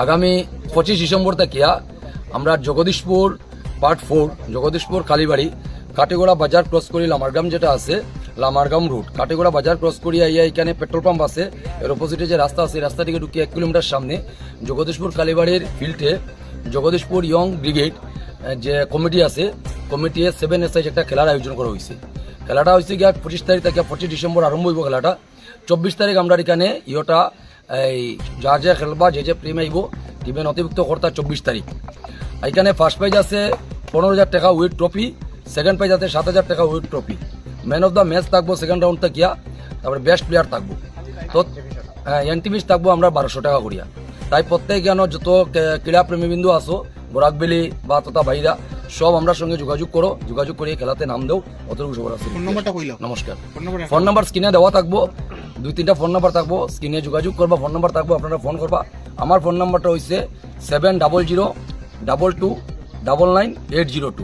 আগামী 25 ডিসেম্বর থেকে আমরা জগদীশপুর পার্ট 4 জগদীশপুর কালীবাড়ি কাটেগোড়া বাজার ক্রস করি লামারগাম যেটা আছে লামারগাম রুট কাটেগোড়া বাজার ক্রস করি এখানে পেট্রোল পাম্প আছে এর অপোজিটে যে রাস্তা আছে রাস্তা থেকে ঢুকিয়ে 1 কিলোমিটার সামনে জগদীশপুর কালীবাড়ির ফিল্ডে জগদীশপুর ইয়ং ব্রিগেড যে কমিটি আছে কমিটি 7SI একটা খেলার আয়োজন করা হয়েছে। খেলাটা হয়েছে গিয়া 25 তারিখ থেকে 25 ডিসেম্বর আরম্ভ হইব খেলাটা। 24 তারিখ আমরা এখানে ইয়টা এই যা খেলবা যে প্রেম আইব টিমে নথিভুক্ত কর্তা 24 তারিখ। এখানে ফার্স্ট প্রাইজ আছে 15,000 টাকা উইথ ট্রফি, সেকেন্ড প্রাইজ আছে 7,000 টাকা with trophy. Man of the match থাকবো সেকেন্ড রাউন্ড থাকিয়া, তারপরে বেস্ট প্লেয়ার থাকবো তো এন্ট্রি থাকবো আমরা 1200 টাকা করিয়া। তাই প্রত্যেক জ্ঞান যত ক্রীড়া প্রেমীবিন্দু আসো বরাকবেলি বা তথা ভাইরা সব আমরা সঙ্গে যোগাযোগ করো, যোগাযোগ করে খেলাতে নাম দেও। অতটুকু সবার আছে। নমস্কার। ফোন নাম্বার স্ক্রিনে দেওয়া থাকবো, 2-3টা ফোন নাম্বার থাকবো, স্ক্রিনে যোগাযোগ করবা, ফোন নাম্বার থাকবো, আপনারা ফোন করবা। আমার ফোন নাম্বারটা হচ্ছে 700222999802।